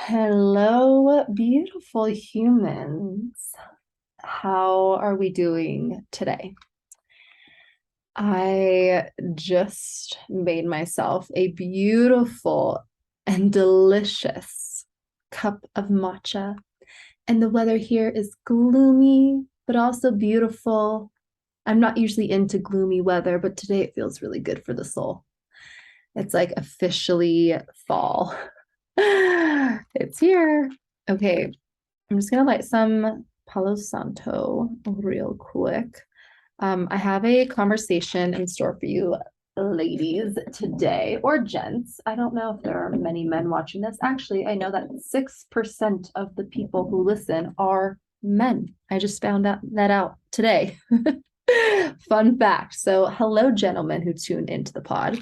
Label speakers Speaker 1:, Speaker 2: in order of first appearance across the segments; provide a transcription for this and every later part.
Speaker 1: Hello, beautiful humans. How are we doing today? I just made myself a beautiful and delicious cup of matcha, and the weather here is gloomy, but also beautiful. I'm not usually into gloomy weather, but today it feels really good for the soul. It's like officially fall. It's here. Okay, I'm just gonna light some Palo Santo real quick. I have a conversation in store for you, ladies, today, or gents. I don't know if there are many men watching this. Actually, I know that 6% of the people who listen are men. I just found that out today. Fun fact. So, hello, gentlemen who tune into the pod.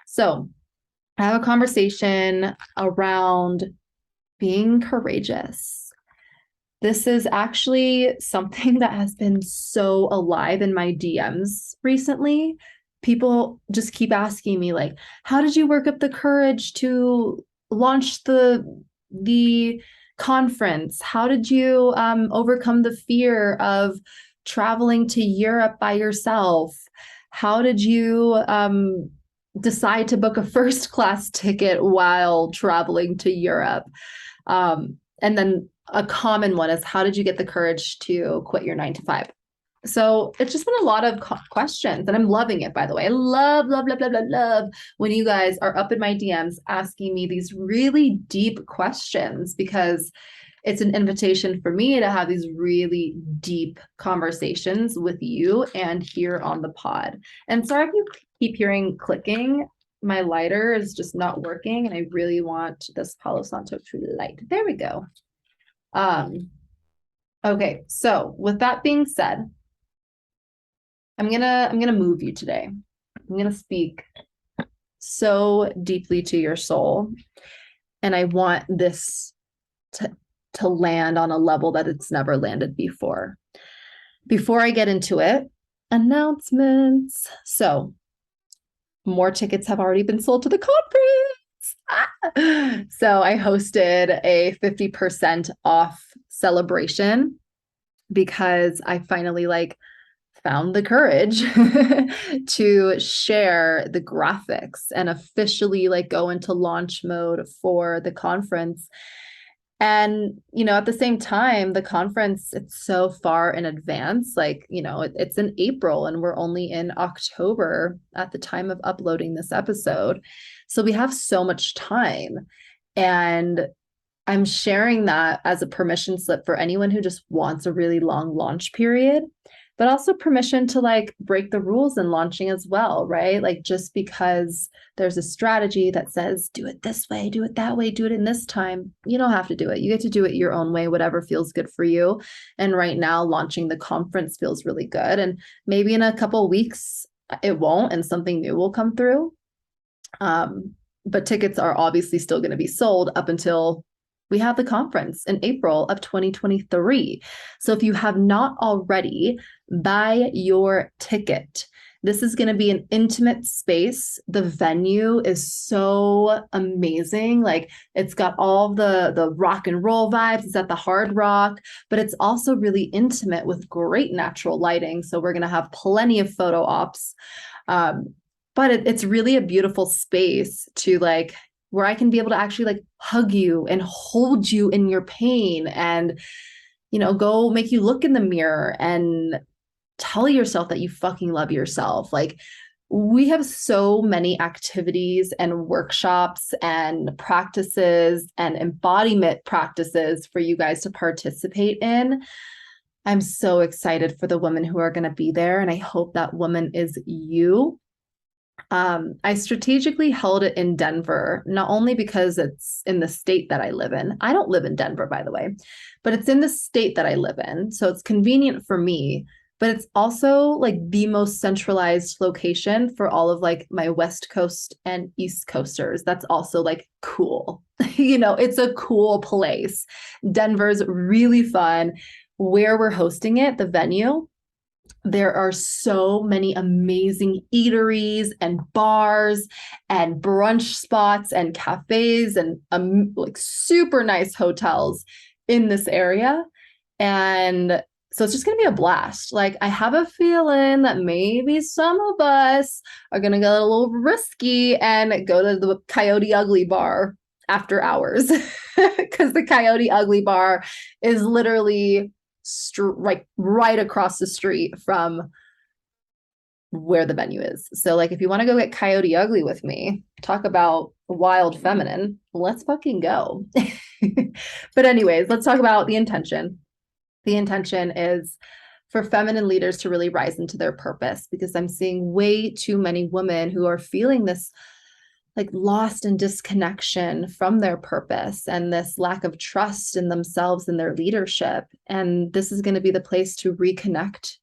Speaker 1: So, I have a conversation around being courageous. This is actually something that has been so alive in my DMs recently. People just keep asking me like, how did you work up the courage to launch the conference? How did you overcome the fear of traveling to Europe by yourself? How did you decide to book a first class ticket while traveling to Europe? And then a common one is, how did you get the courage to quit your 9 to 5? So it's just been a lot of questions, and I'm loving it, by the way. I love, love, love, love, love, love when you guys are up in my DMs asking me these really deep questions, because it's an invitation for me to have these really deep conversations with you and here on the pod. And sorry if you keep hearing clicking. My lighter is just not working, and I really want this Palo Santo to light. There we go. Okay, so with that being said, I'm gonna move you today. I'm gonna speak so deeply to your soul, and I want this to land on a level that it's never landed before. Before I get into it, announcements. So more tickets have already been sold to the conference. So I hosted a 50% off celebration because I finally found the courage to share the graphics and officially go into launch mode for the conference. And, at the same time, the conference, it's so far in advance. It's in April and we're only in October at the time of uploading this episode. So we have so much time. And I'm sharing that as a permission slip for anyone who just wants a really long launch period, but also permission to break the rules in launching as well, right? Just because there's a strategy that says, do it this way, do it that way, do it in this time, you don't have to do it. You get to do it your own way, whatever feels good for you. And right now, launching the conference feels really good. And maybe in a couple of weeks, it won't, and something new will come through. But tickets are obviously still going to be sold up until we have the conference in April of 2023. So if you have not already, buy your ticket. This is going to be an intimate space. The venue is so amazing. It's got all the rock and roll vibes. It's at the Hard Rock, but it's also really intimate with great natural lighting. So we're going to have plenty of photo ops. But it's really a beautiful space to where I can be able to actually hug you and hold you in your pain and, go make you look in the mirror and tell yourself that you fucking love yourself. We have so many activities and workshops and practices and embodiment practices for you guys to participate in. I'm so excited for the women who are going to be there, and I hope that woman is you. I strategically held it in Denver, not only because it's in the state that I live in. I don't live in Denver, by the way, but it's in the state that I live in. So it's convenient for me, but it's also the most centralized location for all of my West Coast and East Coasters. That's also cool. It's a cool place. Denver's really fun. Where we're hosting it, the venue, There are so many amazing eateries and bars and brunch spots and cafes and like super nice hotels in this area. And so it's just going to be a blast. Like, I have a feeling that maybe some of us are going to get a little risky and go to the Coyote Ugly bar after hours, because the Coyote Ugly bar is literally right across the street from where the venue is. So like, if you want to go get Coyote Ugly with me, talk about wild feminine, let's fucking go. But anyways, let's talk about the intention. The intention is for feminine leaders to really rise into their purpose, because I'm seeing way too many women who are feeling this like lost and disconnection from their purpose and this lack of trust in themselves and their leadership. And this is going to be the place to reconnect,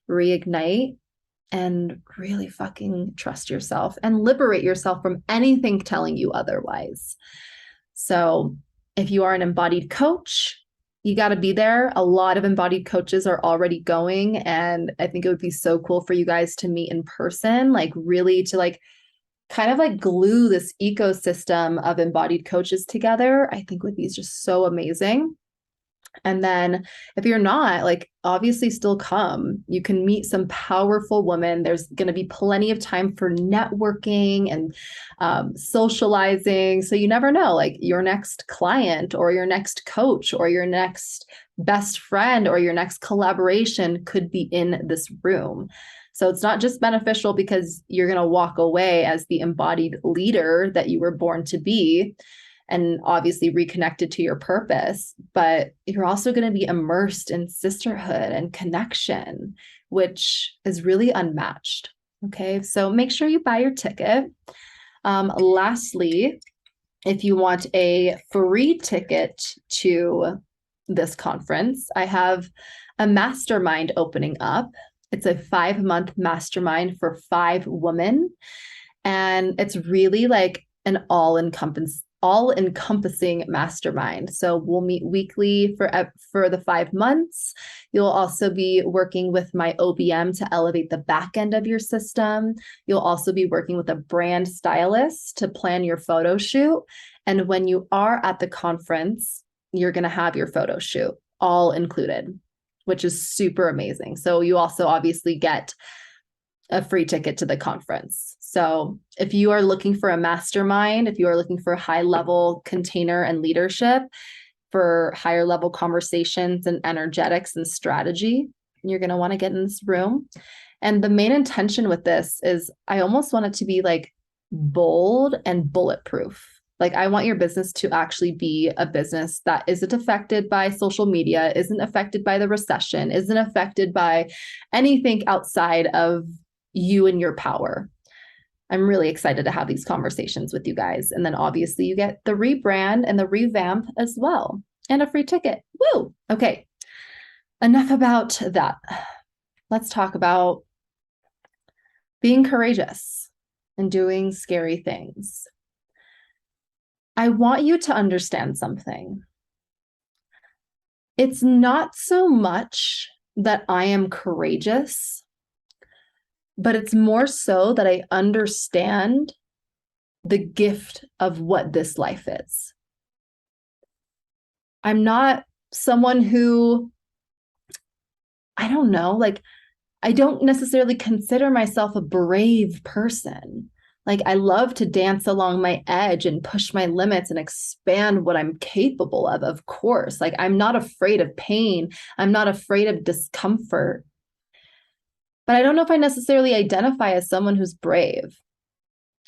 Speaker 1: reignite, and really fucking trust yourself and liberate yourself from anything telling you otherwise. So if you are an embodied coach, you got to be there. A lot of embodied coaches are already going, and I think it would be so cool for you guys to meet in person, like really to like kind of like glue this ecosystem of embodied coaches together. I think would be just so amazing. And then if you're not, like, obviously still come. You can meet some powerful women. There's going to be plenty of time for networking and socializing. So you never know, like your next client or your next coach or your next best friend or your next collaboration could be in this room. So it's not just beneficial because you're going to walk away as the embodied leader that you were born to be, and obviously reconnected to your purpose, but you're also going to be immersed in sisterhood and connection, which is really unmatched. Okay, so make sure you buy your ticket. Lastly, if you want a free ticket to this conference, I have a mastermind opening up. It's a 5-month mastermind for 5 women. And it's really like an all-encompassing mastermind. So we'll meet weekly for the 5 months. You'll also be working with my OBM to elevate the back end of your system. You'll also be working with a brand stylist to plan your photo shoot. And when you are at the conference, you're going to have your photo shoot all included, which is super amazing. So you also obviously get a free ticket to the conference. So if you are looking for a mastermind, if you are looking for high level container and leadership, for higher level conversations and energetics and strategy, you're going to want to get in this room. And the main intention with this is I almost want it to be like bold and bulletproof. Like, I want your business to actually be a business that isn't affected by social media, isn't affected by the recession, isn't affected by anything outside of you and your power. I'm really excited to have these conversations with you guys. And then obviously you get the rebrand and the revamp as well, and a free ticket. Woo! Okay, enough about that. Let's talk about being courageous and doing scary things. I want you to understand something. It's not so much that I am courageous, but it's more so that I understand the gift of what this life is. I'm not someone who, I don't know, like, I don't necessarily consider myself a brave person. Like, I love to dance along my edge and push my limits and expand what I'm capable of course. Like, I'm not afraid of pain. I'm not afraid of discomfort. But I don't know if I necessarily identify as someone who's brave.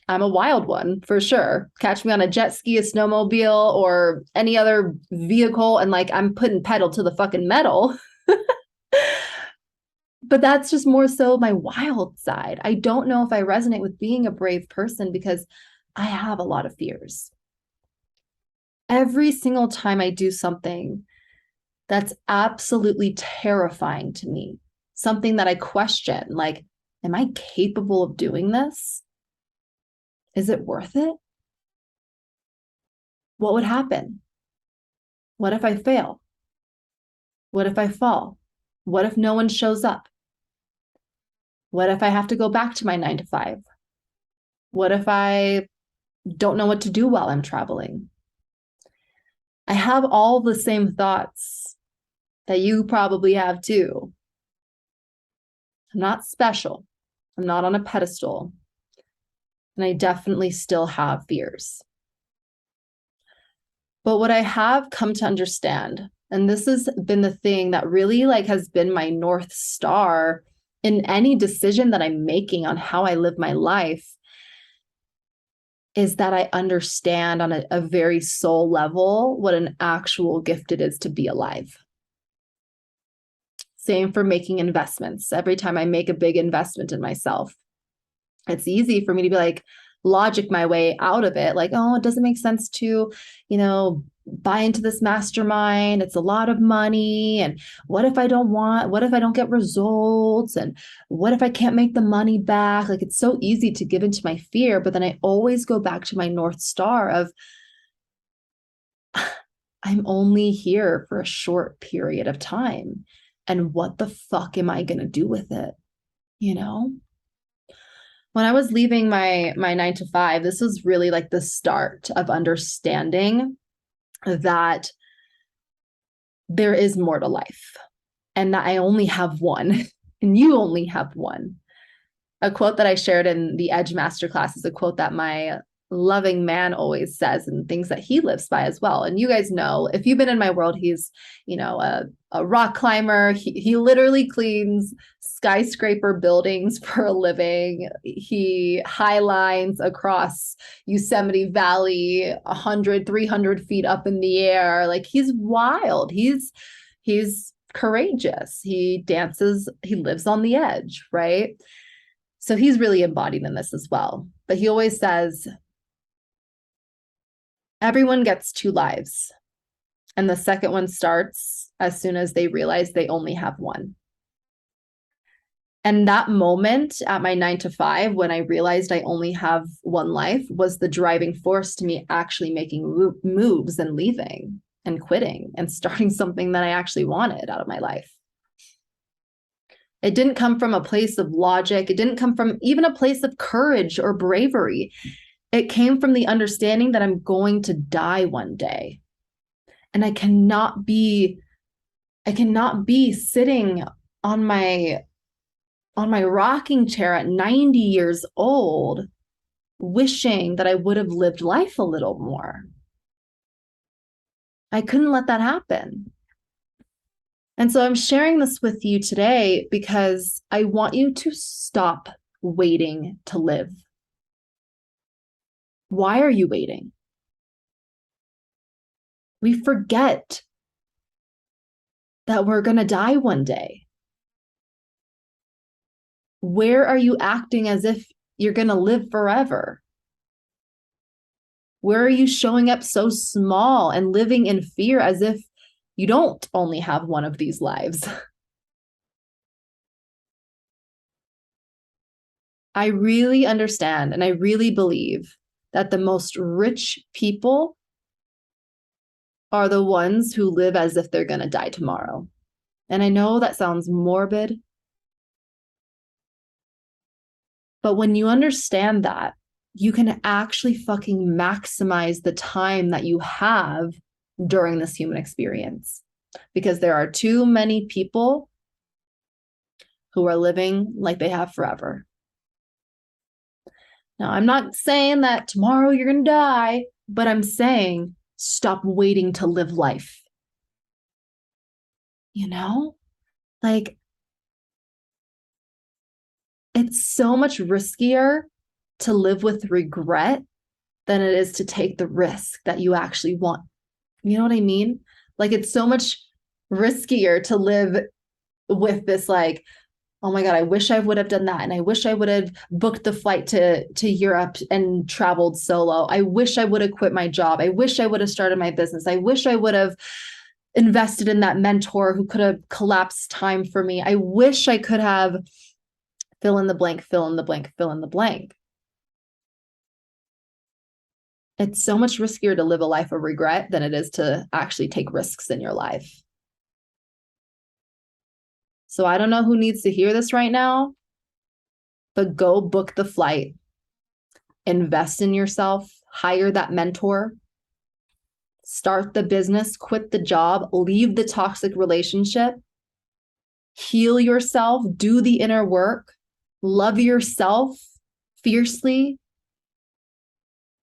Speaker 1: I'm a wild one, for sure. Catch me on a jet ski, a snowmobile, or any other vehicle, and like, I'm putting pedal to the fucking metal. But that's just more so my wild side. I don't know if I resonate with being a brave person because I have a lot of fears. Every single time I do something that's absolutely terrifying to me, something that I question, like, am I capable of doing this? Is it worth it? What would happen? What if I fail? What if I fall? What if no one shows up? What if I have to go back to my 9 to 5? What if I don't know what to do while I'm traveling? I have all the same thoughts that you probably have too. I'm not special. I'm not on a pedestal. And I definitely still have fears. But what I have come to understand, and this has been the thing that really like has been my North Star in any decision that I'm making on how I live my life, is that I understand on a very soul level what an actual gift it is to be alive. Same for making investments. Every time I make a big investment in myself, it's easy for me to be like, logic my way out of it. Like, oh, it doesn't make sense to, buy into this mastermind. It's a lot of money. And what if I don't get results? And what if I can't make the money back? Like, it's so easy to give into my fear. But then I always go back to my North Star of, I'm only here for a short period of time. And what the fuck am I going to do with it? When I was leaving my 9 to 5, this was really like the start of understanding that there is more to life and that I only have one and you only have one. A quote that I shared in the Edge Masterclass is a quote that my loving man always says and things that he lives by as well. And you guys know, if you've been in my world, he's, a rock climber. He literally cleans skyscraper buildings for a living. He highlines across Yosemite Valley, 100, 300 feet up in the air. Like, he's wild. He's courageous. He dances. He lives on the edge, right? So he's really embodied in this as well. But he always says, everyone gets 2 lives. And the second one starts as soon as they realize they only have one. And that moment at my 9 to 5, when I realized I only have one life, was the driving force to me actually making moves and leaving and quitting and starting something that I actually wanted out of my life. It didn't come from a place of logic. It didn't come from even a place of courage or bravery. It came from the understanding that I'm going to die one day. And I cannot be sitting on my rocking chair at 90 years old, wishing that I would have lived life a little more. I couldn't let that happen. And so I'm sharing this with you today because I want you to stop waiting to live. Why are you waiting? We forget that we're going to die one day. Where are you acting as if you're going to live forever? Where are you showing up so small and living in fear as if you don't only have one of these lives? I really understand and I really believe that the most rich people are the ones who live as if they're going to die tomorrow. And I know that sounds morbid, but when you understand that, you can actually fucking maximize the time that you have during this human experience, because there are too many people who are living like they have forever. Now, I'm not saying that tomorrow you're going to die, but I'm saying stop waiting to live life. Like, it's so much riskier to live with regret than it is to take the risk that you actually want. You know what I mean? Like, it's so much riskier to live with this, like, oh my God, I wish I would have done that. And I wish I would have booked the flight to Europe and traveled solo. I wish I would have quit my job. I wish I would have started my business. I wish I would have invested in that mentor who could have collapsed time for me. I wish I could have fill in the blank, fill in the blank, fill in the blank. It's so much riskier to live a life of regret than it is to actually take risks in your life. So I don't know who needs to hear this right now, but go book the flight, invest in yourself, hire that mentor, start the business, quit the job, leave the toxic relationship, heal yourself, do the inner work, love yourself fiercely,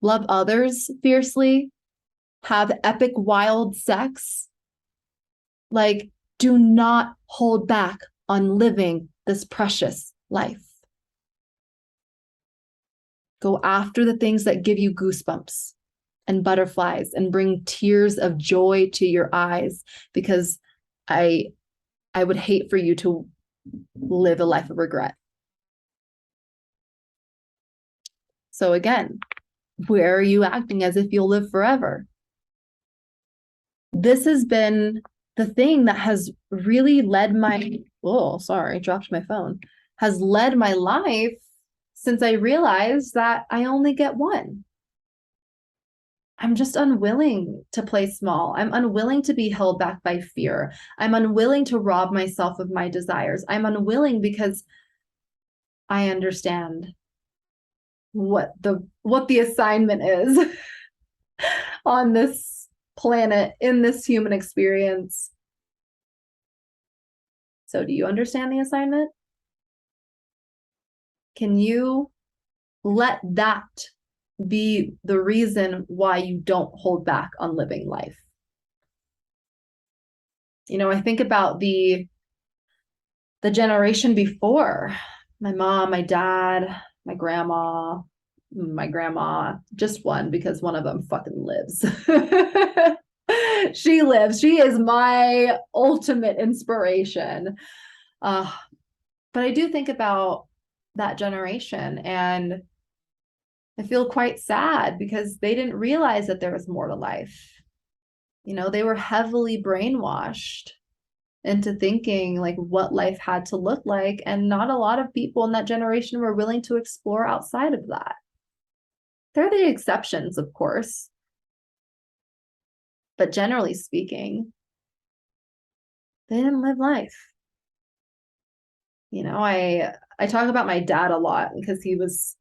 Speaker 1: love others fiercely, have epic, wild sex. Like, do not hold back on living this precious life. Go after the things that give you goosebumps and butterflies and bring tears of joy to your eyes, because I would hate for you to live a life of regret. So again, where are you acting as if you'll live forever? This has been the thing that has really led my, oh, sorry, dropped my phone, has led my life since I realized that I only get one. I'm just unwilling to play small. I'm unwilling to be held back by fear. I'm unwilling to rob myself of my desires. I'm unwilling because I understand what the assignment is on this planet, in this human experience. So do you understand the assignment? Can you let that be the reason why you don't hold back on living life? You know, I think about the generation before, my mom, my dad, my grandma, just one, because one of them fucking lives. She lives. She is my ultimate inspiration. But I do think about that generation, and I feel quite sad because they didn't realize that there was more to life. You know, they were heavily brainwashed into thinking like what life had to look like, and not a lot of people in that generation were willing to explore outside of that. They're the exceptions, of course, but generally speaking, they didn't live life. You know, I talk about my dad a lot because he was,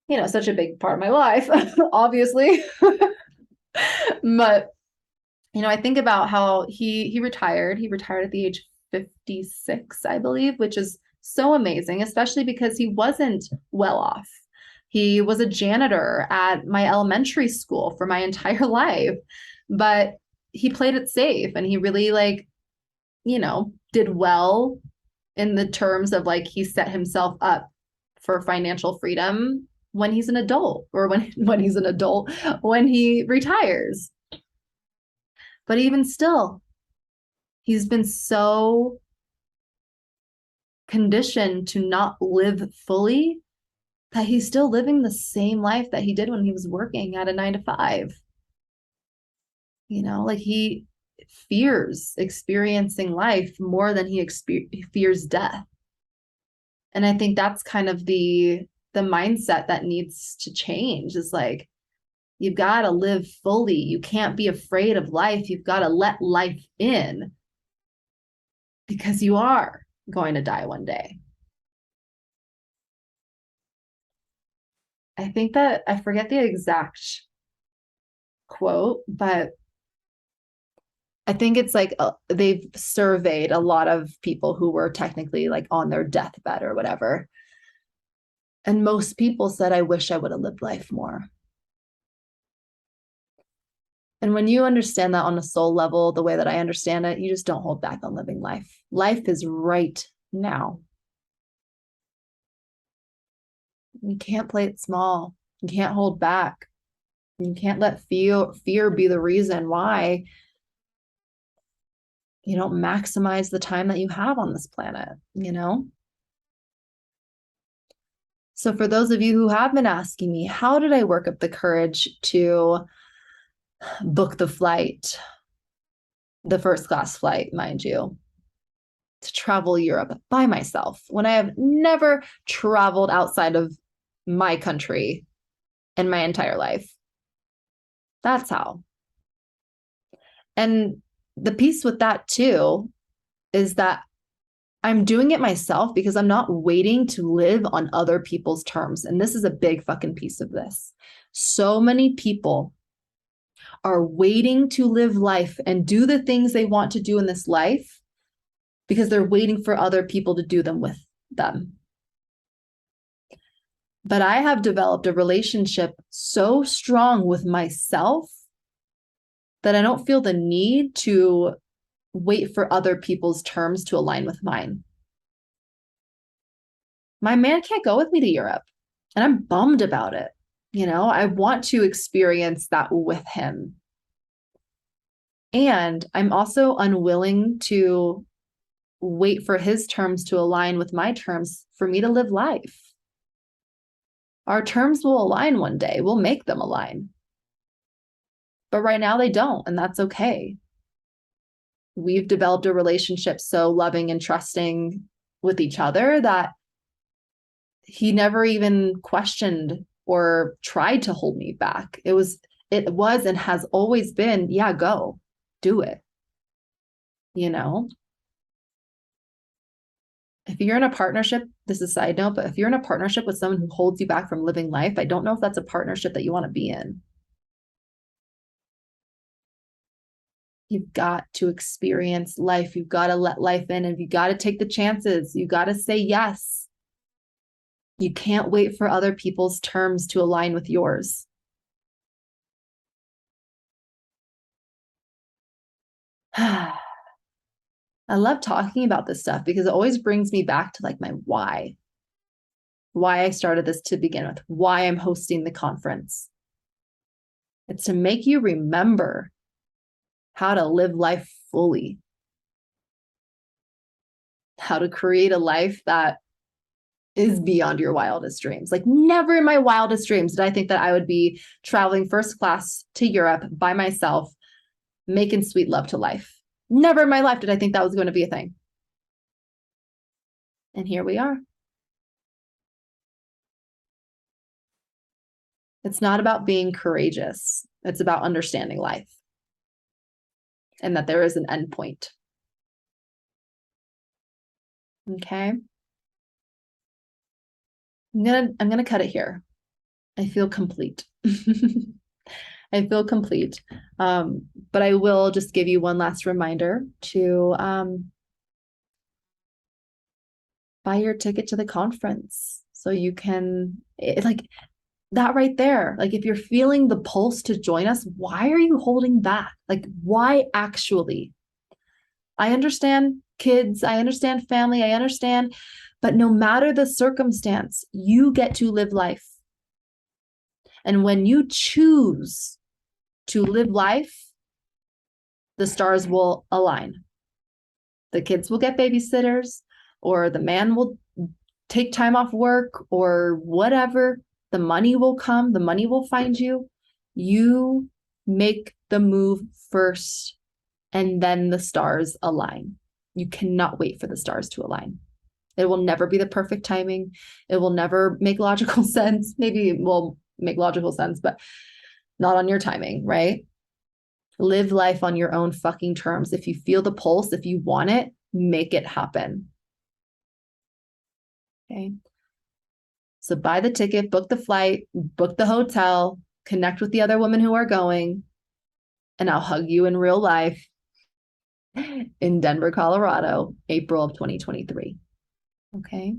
Speaker 1: you know, such a big part of my life, obviously. But, you know, I think about how he retired. He retired at the age of 56, I believe, which is so amazing, especially because he wasn't well off. He was a janitor at my elementary school for my entire life, but he played it safe, and he really, like, you know, did well in the terms of like he set himself up for financial freedom when he's an adult, or when he retires. But even still, he's been so conditioned to not live fully that he's still living the same life that he did when he was working at a 9 to 5. You know, like he fears experiencing life more than he fears death. And I think that's kind of the mindset that needs to change, is like, you've got to live fully. You can't be afraid of life. You've got to let life in, because you are going to die one day. I think that I forget the exact quote, but I think it's like they've surveyed a lot of people who were technically like on their deathbed or whatever. And most people said, I wish I would have lived life more. And when you understand that on a soul level, the way that I understand it, you just don't hold back on living life. Life is right now. You can't play it small. You can't hold back. You can't let fear be the reason why you don't maximize the time that you have on this planet, you know? So for those of you who have been asking me, how did I work up the courage to book the flight, the first class flight, mind you, to travel Europe by myself when I have never traveled outside of my country in my entire life? That's how. And the piece with that too is that I'm doing it myself because I'm not waiting to live on other people's terms. And this is a big fucking piece of this. So many people are waiting to live life and do the things they want to do in this life because they're waiting for other people to do them with them. But I have developed a relationship so strong with myself that I don't feel the need to wait for other people's terms to align with mine. My man can't go with me to Europe, and I'm bummed about it. You know, I want to experience that with him. And I'm also unwilling to wait for his terms to align with my terms for me to live life. Our terms will align one day. We'll make them align. But right now they don't, and that's okay. We've developed a relationship so loving and trusting with each other that he never even questioned or tried to hold me back. It was and has always been, yeah, go, do it. You know? If you're in a partnership, this is a side note, but if you're in a partnership with someone who holds you back from living life, I don't know if that's a partnership that you want to be in. You've got to experience life. You've got to let life in, and you've got to take the chances. You got to say yes. You can't wait for other people's terms to align with yours. I love talking about this stuff because it always brings me back to like my why I started this to begin with, why I'm hosting the conference. It's to make you remember how to live life fully, how to create a life that is beyond your wildest dreams. Like never in my wildest dreams did I think that I would be traveling first class to Europe by myself, making sweet love to life. Never in my life did I think that was going to be a thing. And here we are. It's not about being courageous. It's about understanding life and that there is an end point. Okay. I'm gonna cut it here. I feel complete. I feel complete. But I will just give you one last reminder to buy your ticket to the conference so you can like that right there. Like if you're feeling the pulse to join us, why are you holding back? Like why actually? I understand kids, I understand family, I understand, but no matter the circumstance, you get to live life. And when you choose to live life, the stars will align. The kids will get babysitters, or the man will take time off work, or whatever. The money will come, the money will find you. You make the move first, and then the stars align. You cannot wait for the stars to align. It will never be the perfect timing. It will never make logical sense. Maybe it will make logical sense, but not on your timing, right? Live life on your own fucking terms. If you feel the pulse, if you want it, make it happen. Okay. So buy the ticket, book the flight, book the hotel, connect with the other women who are going, and I'll hug you in real life in Denver, Colorado, April of 2023. Okay.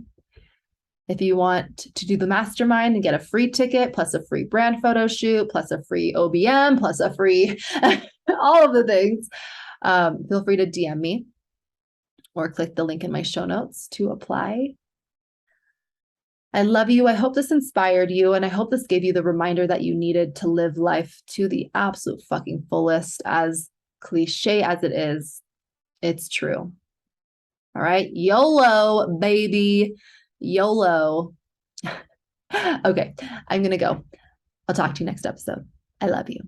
Speaker 1: If you want to do the mastermind and get a free ticket, plus a free brand photo shoot, plus a free OBM, plus a free, all of the things, feel free to DM me or click the link in my show notes to apply. I love you. I hope this inspired you. And I hope this gave you the reminder that you needed to live life to the absolute fucking fullest. As cliche as it is, it's true. All right. YOLO, baby. YOLO. Okay. I'm going to go. I'll talk to you next episode. I love you.